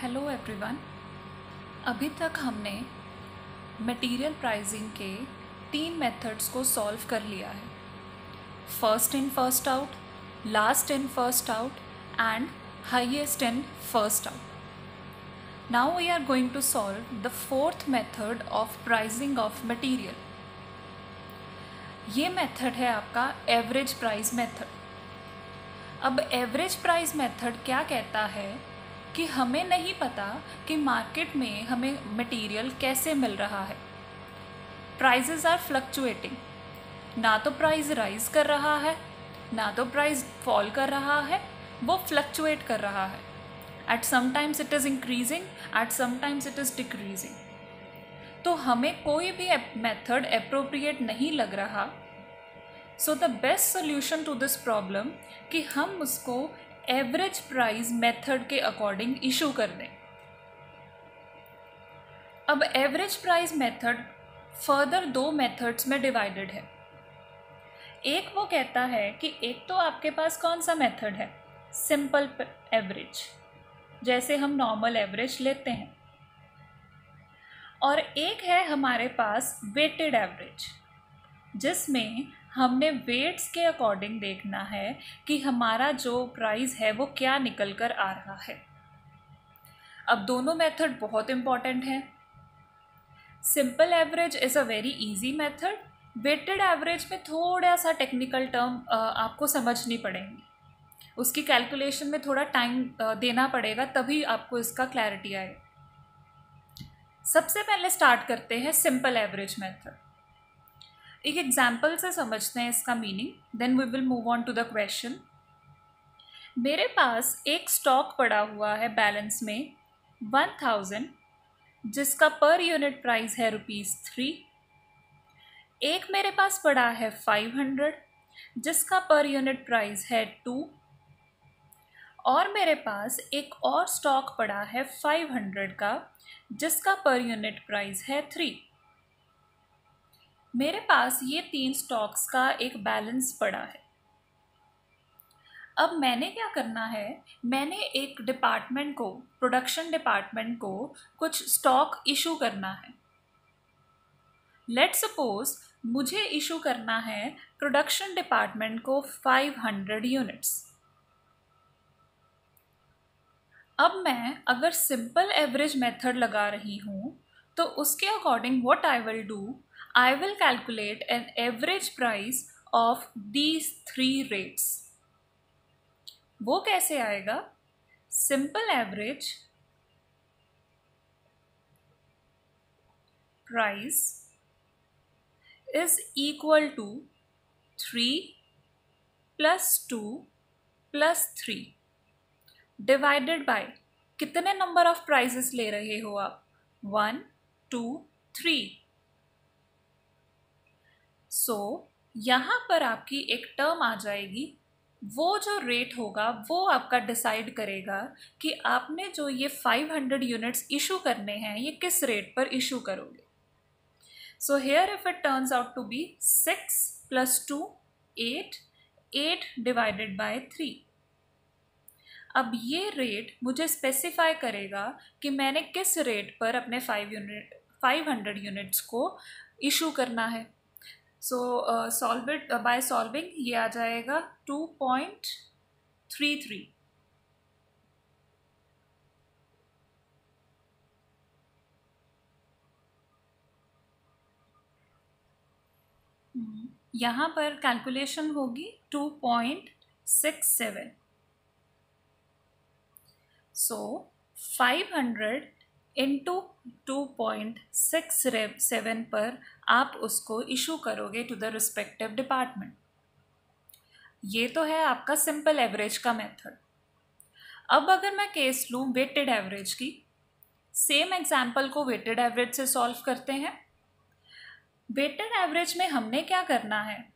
Hello everyone. अभी तक हमने मटेरियल प्राइसिंग के 3 मेथड्स को सॉल्व कर लिया है। First in first out, last in first out and highest in first out. Now we are going to solve the fourth method of pricing of material. ये मेथड है आपका एवरेज प्राइस मेथड। अब average price method क्या कहता है कि हमें नहीं पता कि मार्केट में हमें मटेरियल कैसे मिल रहा है। प्राइजेस आर फ्लक्चुएटिंग, ना तो प्राइस राइज कर रहा है ना तो प्राइस फॉल कर रहा है, वो फ्लक्चुएट कर रहा है। At some times it is increasing, at some times it is decreasing. तो हमें कोई भी मेथड अप्रोप्रिएट नहीं लग रहा। So the best solution to this problem कि हम उसको एवरेज प्राइस मेथड के अकॉर्डिंग इशू कर दें। अब average price method further 2 methods में डिवाइडेड है। एक वो कहता है कि एक तो आपके पास कौन सा मेथड है, सिंपल एवरेज, जैसे हम नॉर्मल एवरेज लेते हैं, और एक है हमारे पास वेटेड एवरेज, जिसमें हमने वेट्स के अकॉर्डिंग देखना है कि हमारा जो प्राइस है वो क्या निकल कर आ रहा है। अब दोनों मेथड बहुत इम्पॉर्टेंट हैं। Simple average is a very easy method. Weighted average में थोड़ा सा टेक्निकल टर्म आपको समझनी पड़ेंगी, उसकी कैलकुलेशन में थोड़ा टाइम देना पड़ेगा, तभी आपको इसका क्लैरिटी आए। सबसे पहले स्टार्ट करते हैं सिंपल एवरेज मेथड। एक एग्जाम्पल से समझते हैं इसका meaning, then we will move on to the question. मेरे पास एक स्टॉक पड़ा हुआ है बैलेंस में 1000, जिसका पर यूनिट प्राइस है ₹3। एक मेरे पास पड़ा है 500, जिसका पर यूनिट प्राइस है 2। और मेरे पास एक और स्टॉक पड़ा है 500 का, जिसका पर यूनिट प्राइस है 3। मेरे पास ये 3 स्टॉक्स का एक बैलेंस पड़ा है। अब मैंने क्या करना है, मैंने एक डिपार्टमेंट को, प्रोडक्शन डिपार्टमेंट को कुछ स्टॉक इशू करना है। लेट्स सपोज मुझे इशू करना है प्रोडक्शन डिपार्टमेंट को 500 यूनिट्स। अब मैं अगर सिंपल एवरेज मेथड लगा रही हूँ तो उसके according what I will do, I will calculate an average price of these 3 rates. वो कैसे आएगा? Simple average price is equal to 3 plus 2 plus 3 divided by कितने number of prices ले रहे हो आप? 1, 2, 3. सो यहाँ पर आपकी एक टर्म आ जाएगी, वो जो रेट होगा वो आपका डिसाइड करेगा कि आपने जो ये 500 यूनिट्स इशू करने हैं ये किस रेट पर इशू करोगे। So here if it turns out to be 6 + 2 8, 8 divided by 3। अब ये रेट मुझे स्पेसिफाई करेगा कि मैंने किस रेट पर अपने 500 यूनिट्स को इशू करना है। सो सॉल्व इट बाय सॉल्विंग, ये आ जाएगा 2.33। यहाँ पर कैलकुलेशन होगी 2.67। सो 500 इंटू 2.67 पर आप उसको इशू करोगे टू द रिस्पेक्टिव डिपार्टमेंट। ये तो है आपका सिंपल एवरेज का मेथड। अब अगर मैं केस लूँ वेटेड एवरेज की, सेम एग्जाम्पल को वेटेड एवरेज से सॉल्व करते हैं। वेटेड एवरेज में हमने क्या करना है,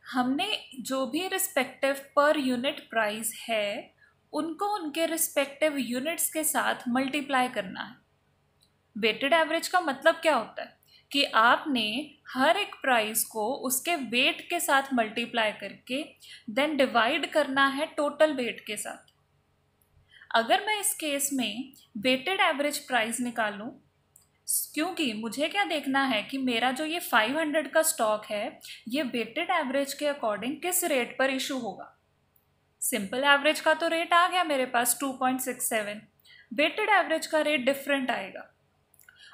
हमने जो भी रिस्पेक्टिव पर यूनिट प्राइस है उनको उनके रिस्पेक्टिव यूनिट्स के साथ मल्टीप्लाई करना है। वेटेड एवरेज का मतलब क्या होता है कि आपने हर एक प्राइस को उसके वेट के साथ मल्टीप्लाई करके देन डिवाइड करना है टोटल वेट के साथ। अगर मैं इस केस में वेटेड एवरेज प्राइस निकालूं, क्योंकि मुझे क्या देखना है कि मेरा जो ये 500 का स्टॉक है ये वेटेड एवरेज के अकॉर्डिंग किस रेट पर इशू होगा। सिंपल एवरेज का तो रेट आ गया मेरे पास 2.67, वेटेड एवरेज का रेट डिफरेंट आएगा।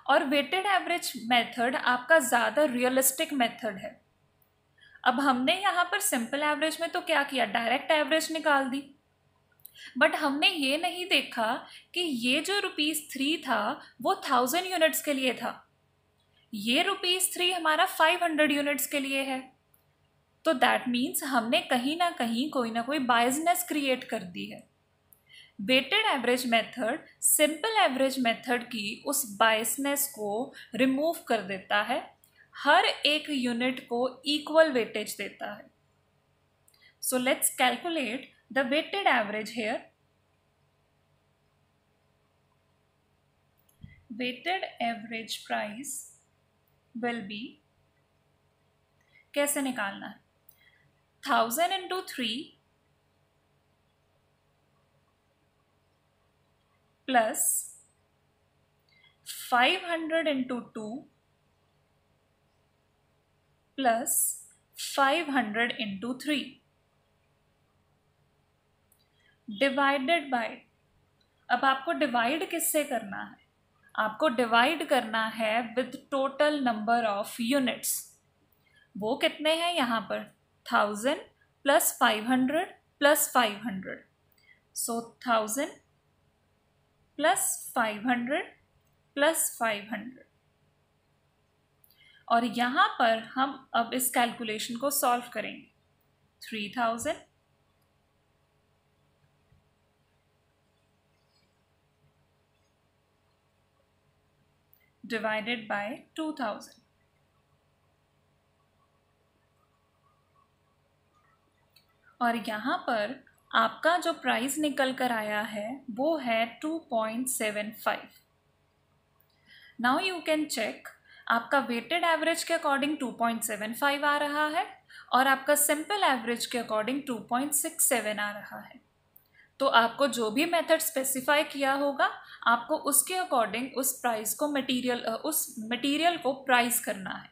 और वेटेड एवरेज मेथड आपका ज़्यादा रियलिस्टिक मेथड है। अब हमने यहाँ पर सिंपल एवरेज में तो क्या किया, डायरेक्ट एवरेज निकाल दी, बट हमने ये नहीं देखा कि ये जो ₹3 था वो 1000 यूनिट्स के लिए था, ये ₹3 हमारा 500 यूनिट्स के लिए है। तो दैट मीन्स हमने कहीं ना कहीं कोई ना कोई बायसनेस क्रिएट कर दी है। Weighted average method simple average method की उस बायसनेस को रिमूव कर देता है, हर एक यूनिट को इक्वल वेटेज देता है। So let's calculate the weighted average here. Weighted average price will be, कैसे निकालना है, 1000 into 3 plus 500 into 2 plus 500 into 3 divided by, अब आपको डिवाइड किससे करना है, आपको डिवाइड करना है with total number of units. वो कितने हैं यहाँ पर, 1000 plus 500 plus 500, सो 1000 plus 500 plus 500। और यहाँ पर हम अब इस कैलकुलेशन को सॉल्व करेंगे। 3000 डिवाइडेड बाय 2000, और यहाँ पर आपका जो प्राइस निकल कर आया है वो है 2.75। नाउ यू कैन चेक, आपका वेटेड एवरेज के अकॉर्डिंग 2.75 आ रहा है और आपका सिंपल एवरेज के अकॉर्डिंग 2.67 आ रहा है। तो आपको जो भी मेथड स्पेसिफाई किया होगा आपको उसके अकॉर्डिंग उस प्राइस को उस मटेरियल को प्राइस करना है।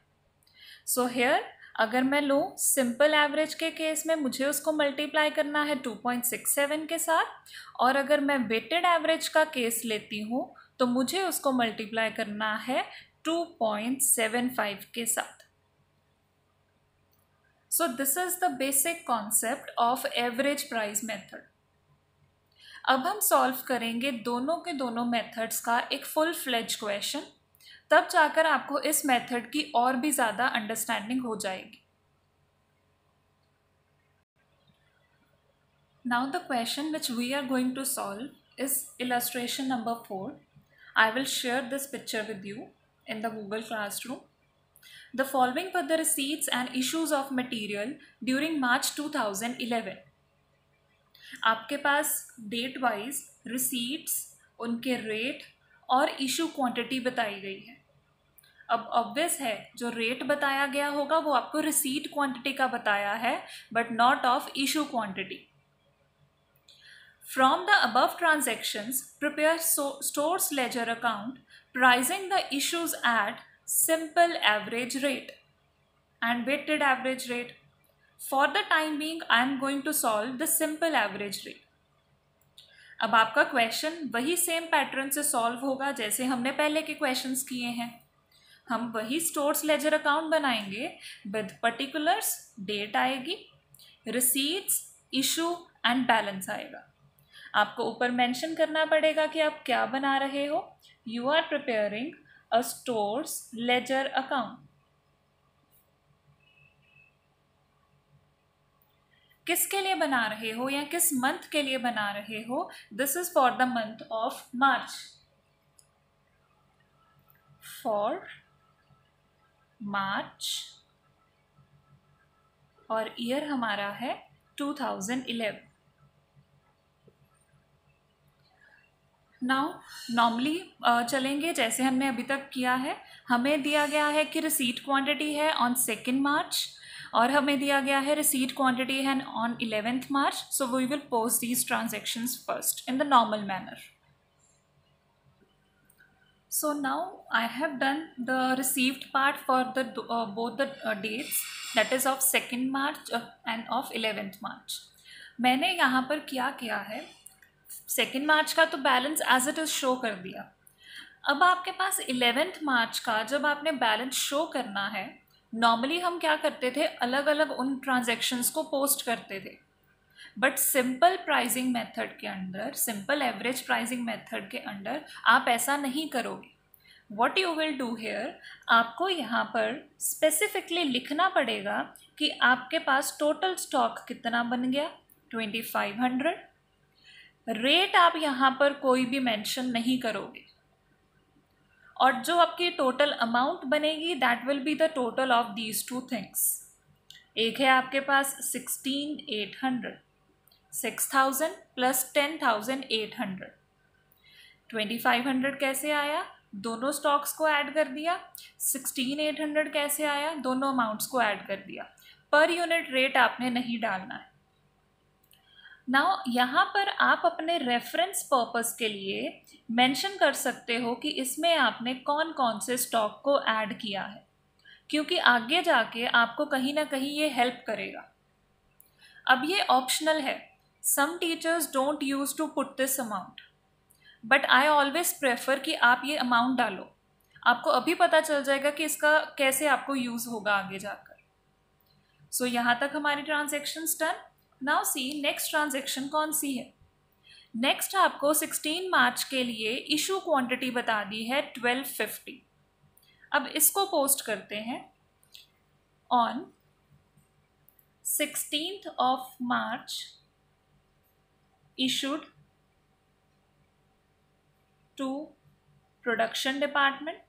सो हेयर अगर मैं लूँ सिंपल एवरेज के केस में मुझे उसको मल्टीप्लाई करना है 2.67 के साथ, और अगर मैं वेटेड एवरेज का केस लेती हूँ तो मुझे उसको मल्टीप्लाई करना है 2.75 के साथ। So this is the basic concept of average price method. अब हम सॉल्व करेंगे दोनों के दोनों मेथड्स का एक फुल फ्लेज क्वेश्चन, तब जाकर आपको इस मेथड की और भी ज़्यादा अंडरस्टैंडिंग हो जाएगी। Now the question which we are going to solve is illustration number 4. I will share this picture with you in the Google Classroom. The following were the receipts and issues of material during March 2011. आपके पास date wise receipts, उनके rate और issue quantity बताई गई है। अब obvious है जो rate बताया गया होगा वो आपको रिसीट क्वांटिटी का बताया है but not of issue quantity. From the above transactions prepare stores ledger account pricing the issues eight simple average rate and weighted average rate. For the time being, I am going to solve the simple average rate. अब आपका question वही same pattern से solve होगा जैसे हमने पहले के questions किए हैं। हम वही स्टोर्स लेजर अकाउंट बनाएंगे विद पर्टिकुलर्स, डेट आएगी, रिसीट्स, इशू एंड बैलेंस आएगा। आपको ऊपर मेंशन करना पड़ेगा कि आप क्या बना रहे हो। You are preparing a stores ledger account. किसके लिए बना रहे हो या किस मंथ के लिए बना रहे हो, this is for the month of March. For March और ईयर हमारा है 2011। नाउ नॉर्मली चलेंगे जैसे हमने अभी तक किया है। हमें दिया गया है कि रिसीट क्वांटिटी है ऑन 2 मार्च और हमें दिया गया है रिसीट क्वांटिटी है on 11th March, so we will post these transactions first in the normal manner. So now I have done the received part for the both the dates, that is of 2nd March and of 11th March. मैंने यहाँ पर क्या किया है, 2nd March का तो balance as it is show कर दिया. अब आपके पास 11th March का जब आपने बैलेंस शो करना है, नॉर्मली हम क्या करते थे, अलग अलग उन ट्रांजेक्शन्स को पोस्ट करते थे. बट सिंपल प्राइसिंग मेथड के अंदर, सिंपल एवरेज प्राइसिंग मेथड के अंदर आप ऐसा नहीं करोगे. What you will do here, आपको यहाँ पर स्पेसिफिकली लिखना पड़ेगा कि आपके पास टोटल स्टॉक कितना बन गया, 2500. रेट आप यहाँ पर कोई भी मेंशन नहीं करोगे, और जो आपकी टोटल अमाउंट बनेगी that will be the total of these two things. एक है आपके पास 16,800, 6,000 प्लस 10,800. 2500 कैसे आया, दोनों स्टॉक्स को ऐड कर दिया. 16,800 कैसे आया, दोनों अमाउंट्स को ऐड कर दिया. पर यूनिट रेट आपने नहीं डालना है. नाउ यहाँ पर आप अपने रेफरेंस पर्पस के लिए मेंशन कर सकते हो कि इसमें आपने कौन कौन से स्टॉक को ऐड किया है, क्योंकि आगे जाके आपको कहीं ना कहीं ये हेल्प करेगा. अब ये ऑप्शनल है, some teachers don't use to put this amount, but I always prefer कि आप ये अमाउंट डालो. आपको अभी पता चल जाएगा कि इसका कैसे आपको यूज़ होगा आगे जाकर. सो यहाँ तक हमारी transactions done. Now see next transaction कौन सी है. नेक्स्ट आपको 16 मार्च के लिए इशू क्वांटिटी बता दी है 1250. अब इसको पोस्ट करते हैं on 16th of March issued to production department.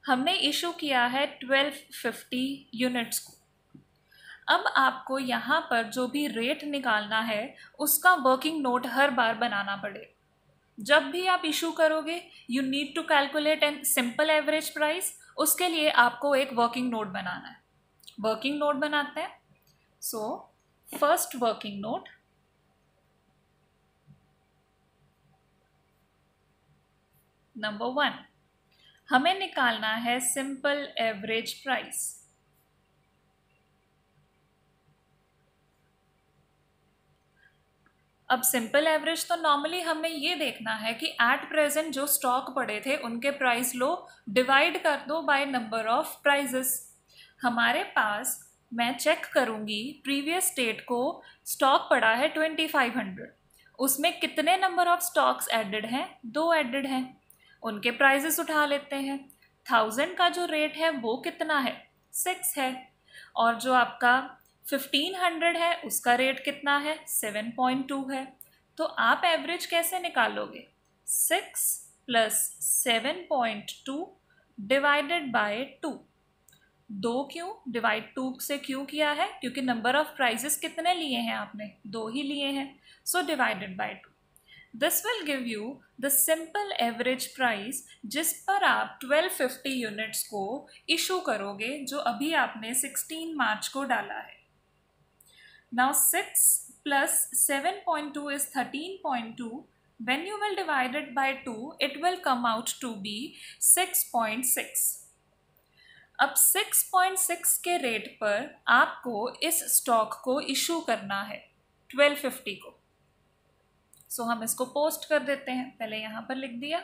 हमने इशू किया है 1250 यूनिट्स को. अब आपको यहाँ पर जो भी रेट निकालना है उसका वर्किंग नोट हर बार बनाना पड़ेगा. जब भी आप इशू करोगे you need to calculate an simple average price. उसके लिए आपको एक वर्किंग नोट बनाना है. वर्किंग नोट बनाते हैं. So first working note, number 1, हमें निकालना है सिंपल एवरेज प्राइस. अब सिंपल एवरेज तो नॉर्मली हमें ये देखना है कि एट प्रेजेंट जो स्टॉक पड़े थे उनके प्राइस लो, डिवाइड कर दो बाय नंबर ऑफ प्राइजेस. हमारे पास मैं चेक करूंगी प्रीवियस डेट को स्टॉक पड़ा है 2500. उसमें कितने नंबर ऑफ स्टॉक्स एडेड हैं, 2 एडेड हैं. उनके प्राइजेस उठा लेते हैं. 1000 का जो रेट है वो कितना है, 6 है. और जो आपका 1500 है उसका रेट कितना है, 7.2 है. तो आप एवरेज कैसे निकालोगे, 6 प्लस 7.2 डिवाइडेड बाय 2. 2 क्यों, डिवाइड 2 से क्यों किया है, क्योंकि नंबर ऑफ प्राइजेस कितने लिए हैं आपने, 2 ही लिए हैं. So divided by 2. This will give you the simple average price जिस पर आप 1250 यूनिट्स को इशू करोगे, जो अभी आपने 16 मार्च को डाला है. Now 6 plus 7.2 is 13.2. When you will divide it by 2, it will come out to be 6.6. अब 6.6 के रेट पर आपको इस स्टॉक को इशू करना है 1250 को. सो हम इसको पोस्ट कर देते हैं. पहले यहाँ पर लिख दिया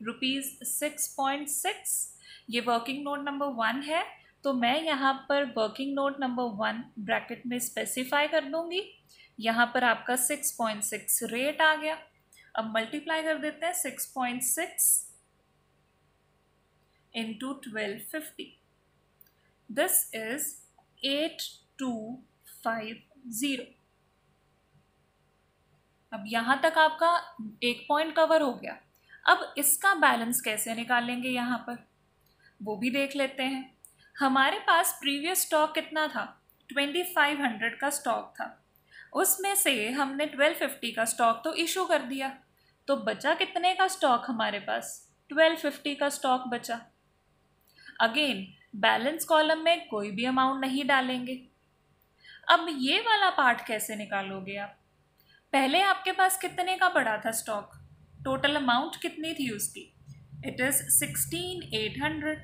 ₹6.6. ये वर्किंग नोट नंबर 1 है, तो मैं यहाँ पर वर्किंग नोट नंबर 1 ब्रैकेट में स्पेसिफाई कर दूंगी. यहाँ पर आपका 6.6 रेट आ गया. अब मल्टीप्लाई कर देते हैं 6.6 इंटू 1250. This is 8250. अब यहाँ तक आपका एक पॉइंट कवर हो गया. अब इसका बैलेंस कैसे निकालेंगे यहाँ पर, वो भी देख लेते हैं. हमारे पास प्रीवियस स्टॉक कितना था, 2500 का स्टॉक था. उसमें से हमने 1250 का स्टॉक तो इशू कर दिया, तो बचा कितने का स्टॉक हमारे पास, 1250 का स्टॉक बचा. अगेन बैलेंस कॉलम में कोई भी अमाउंट नहीं डालेंगे। अब ये वाला पार्ट कैसे निकालोगे आप? पहले आपके पास कितने का पड़ा था स्टॉक? टोटल अमाउंट कितनी थी उसकी? It is 16,800।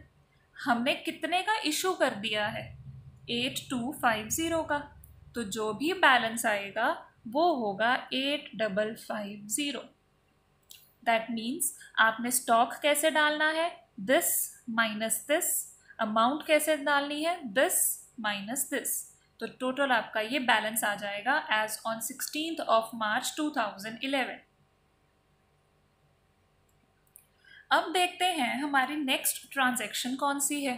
हमने कितने का इशू कर दिया है? 8250 का। तो जो भी बैलेंस आएगा वो होगा 8550। दैट मीन्स आपने स्टॉक कैसे डालना है? This minus this. अमाउंट कैसे डालनी है? This minus this. तो टोटल आपका ये बैलेंस आ जाएगा एज ऑन 16th March 2011। अब देखते हैं हमारी नेक्स्ट ट्रांजैक्शन कौन सी है।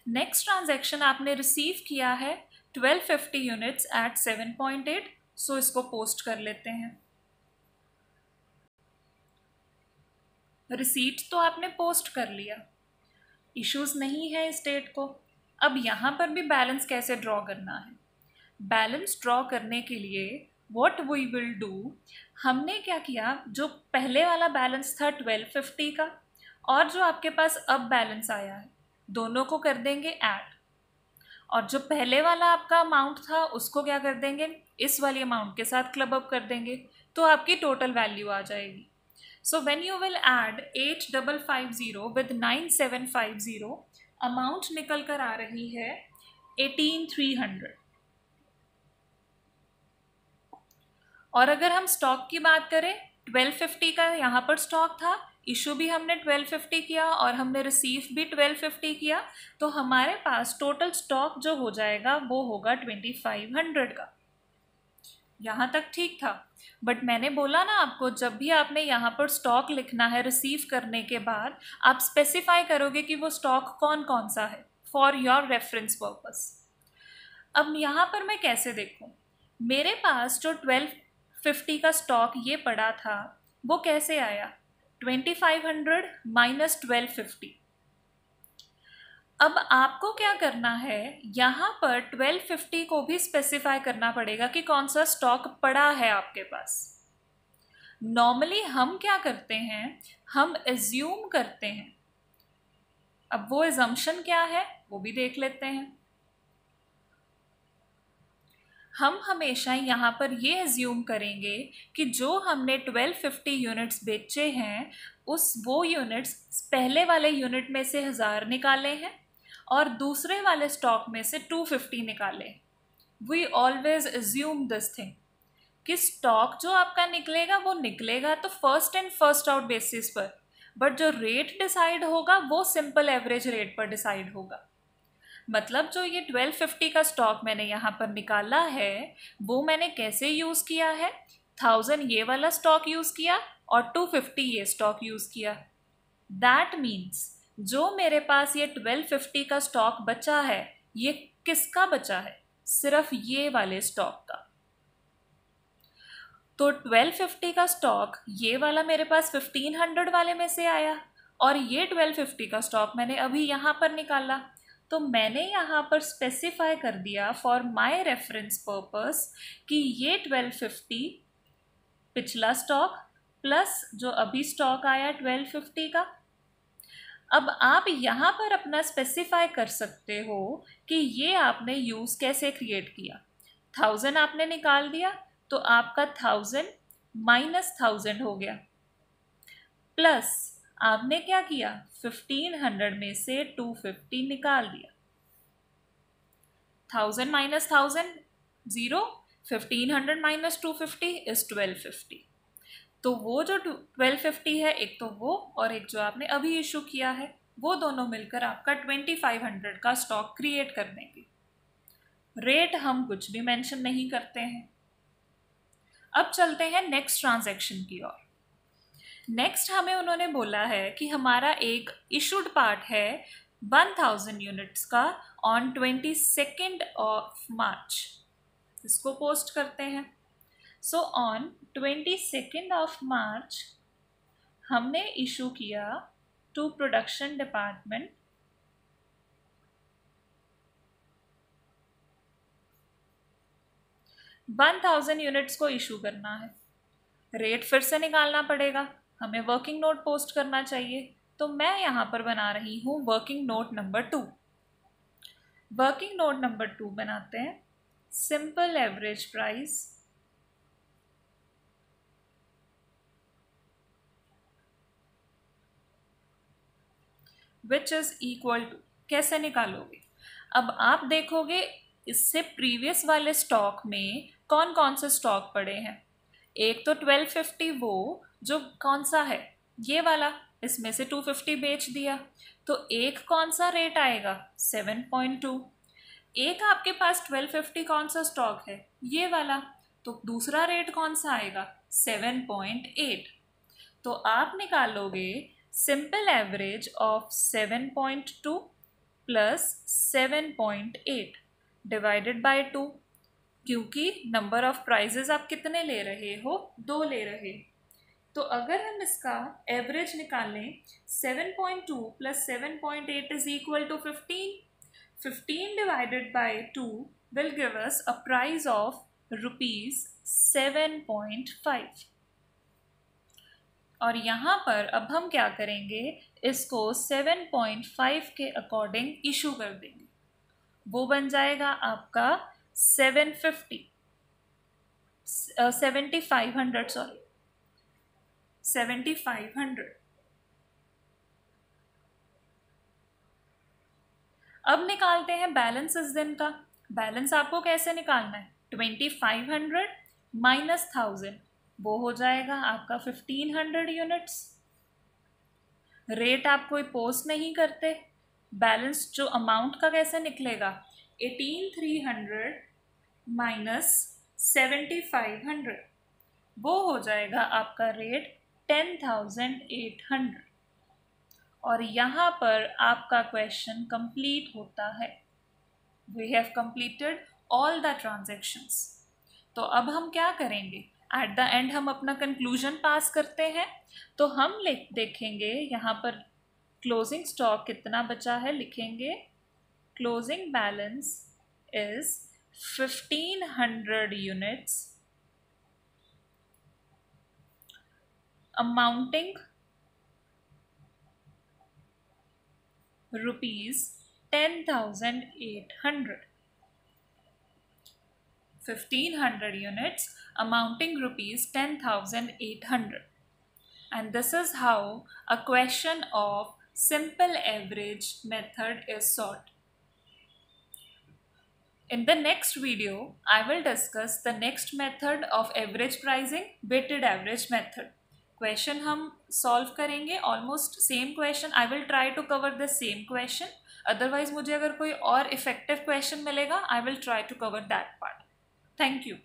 नेक्स्ट ट्रांजैक्शन आपने रिसीव किया है 1250 यूनिट्स एट 7.8। सो इसको पोस्ट कर लेते हैं। रिसीट तो आपने पोस्ट कर लिया, इश्यूज नहीं है इस डेट को। अब यहाँ पर भी बैलेंस कैसे ड्रॉ करना है? बैलेंस ड्रॉ करने के लिए व्हाट वी विल डू, हमने क्या किया, जो पहले वाला बैलेंस था 1250 का और जो आपके पास अब बैलेंस आया है, दोनों को कर देंगे ऐड। और जो पहले वाला आपका अमाउंट था उसको क्या कर देंगे, इस वाली अमाउंट के साथ क्लब अप कर देंगे, तो आपकी टोटल वैल्यू आ जाएगी। So when you will add 8550 with 9750, amount निकल कर आ रही है 18,300। और अगर हम स्टॉक की बात करें, 1250 का यहाँ पर स्टॉक था, इशू भी हमने 1250 किया और हमने रिसीव भी 1250 किया, तो हमारे पास टोटल स्टॉक जो हो जाएगा वो होगा 2500 का। यहाँ तक ठीक था। बट मैंने बोला ना आपको, जब भी आपने यहाँ पर स्टॉक लिखना है रिसीव करने के बाद, आप स्पेसिफाई करोगे कि वो स्टॉक कौन कौन सा है फॉर योर रेफरेंस पर्पस। अब यहाँ पर मैं कैसे देखूँ, मेरे पास जो 1250 का स्टॉक ये पड़ा था वो कैसे आया? 2500 माइनस 1250। अब आपको क्या करना है, यहाँ पर 1250 को भी स्पेसिफाई करना पड़ेगा कि कौन सा स्टॉक पड़ा है आपके पास। नॉर्मली हम क्या करते हैं, हम एज्यूम करते हैं। अब वो एजम्पशन क्या है वो भी देख लेते हैं। हम हमेशा यहाँ पर ये एज्यूम करेंगे कि जो हमने 1250 यूनिट्स बेचे हैं वो यूनिट्स पहले वाले यूनिट में से 1000 निकाले हैं और दूसरे वाले स्टॉक में से 250 निकाले। We always assume this thing कि स्टॉक जो आपका निकलेगा वो निकलेगा तो first in first out basis पर, बट जो रेट डिसाइड होगा वो सिंपल एवरेज रेट पर डिसाइड होगा। मतलब जो ये 1250 का स्टॉक मैंने यहाँ पर निकाला है वो मैंने कैसे यूज़ किया है, 1000 ये वाला स्टॉक यूज़ किया और 250 ये स्टॉक यूज़ किया। दैट मीन्स जो मेरे पास ये 1250 का स्टॉक बचा है, ये किसका बचा है? सिर्फ ये वाले स्टॉक का। तो 1250 का स्टॉक ये वाला मेरे पास 1500 वाले में से आया और ये 1250 का स्टॉक मैंने अभी यहाँ पर निकाला। तो मैंने यहाँ पर स्पेसिफाई कर दिया फॉर माय रेफरेंस पर्पस कि ये 1250 पिछला स्टॉक प्लस जो अभी स्टॉक आया 1250 का। अब आप यहाँ पर अपना स्पेसिफाई कर सकते हो कि ये आपने यूज़ कैसे क्रिएट किया। 1000 आपने निकाल दिया तो आपका 1000 माइनस 1000 हो गया, प्लस आपने क्या किया, 1500 में से 250 निकाल दिया। 1000 माइनस 1000 0, 1500 माइनस 250 इज 1250। तो वो जो 1250 है, एक तो वो और एक जो आपने अभी इशू किया है, वो दोनों मिलकर आपका 2500 का स्टॉक क्रिएट कर देंगे। रेट हम कुछ भी मेंशन नहीं करते हैं। अब चलते हैं नेक्स्ट ट्रांजैक्शन की ओर। नेक्स्ट हमें उन्होंने बोला है कि हमारा एक इशूड पार्ट है 1000 यूनिट्स का ऑन 22nd March। इसको पोस्ट करते हैं। सो ऑन 22nd March हमने इशू किया टू प्रोडक्शन डिपार्टमेंट 1000 यूनिट्स को इशू करना है। रेट फिर से निकालना पड़ेगा, हमें वर्किंग नोट पोस्ट करना चाहिए। तो मैं यहाँ पर बना रही हूँ working note number 2। Working note number 2 बनाते हैं। Simple average price which is equal to, कैसे निकालोगे? अब आप देखोगे इससे प्रीवियस वाले स्टॉक में कौन कौन से स्टॉक पड़े हैं। एक तो 1250 वो जो कौन सा है, ये वाला, इसमें से 250 बेच दिया, तो एक कौन सा रेट आएगा 7.2। एक आपके पास 1250 कौन सा स्टॉक है, ये वाला, तो दूसरा रेट कौन सा आएगा 7.8। तो आप निकालोगे simple average of 7.2 plus 7.8 divided by 2, क्योंकि नंबर ऑफ प्राइजेस आप कितने ले रहे हो, 2 ले रहे। तो अगर हम इसका एवरेज निकालें 7.2 plus 7.8 is equal to 15। 15 divided by 2 will give us a price of ₹7.5। और यहाँ पर अब हम क्या करेंगे, इसको 7.5 के अकॉर्डिंग इशू कर देंगे। वो बन जाएगा आपका 7500 सॉरी 7500। अब निकालते हैं बैलेंस इस दिन का। बैलेंस आपको कैसे निकालना है, 2500 माइनस 1000, वो हो जाएगा आपका 1500 यूनिट्स। रेट आप कोई पोस्ट नहीं करते, बैलेंस जो अमाउंट का कैसे निकलेगा, 18300 माइनस 7500, वो हो जाएगा आपका रेट 10800। और यहाँ पर आपका क्वेश्चन कंप्लीट होता है। We have completed all the transactions. तो अब हम क्या करेंगे, एट द एंड हम अपना कंक्लूजन पास करते हैं। तो हम देखेंगे यहाँ पर क्लोजिंग स्टॉक कितना बचा है, लिखेंगे closing balance is 1500 units amounting ₹10,800। 1500 units amounting ₹10,800. And this is how a question of simple average method is solved. In the next video, I will discuss the next method of average pricing, weighted average method. Question हम solve करेंगे, almost same question. I will try to cover the same question, otherwise मुझे अगर कोई और effective question मिलेगा I will try to cover that part. Thank you.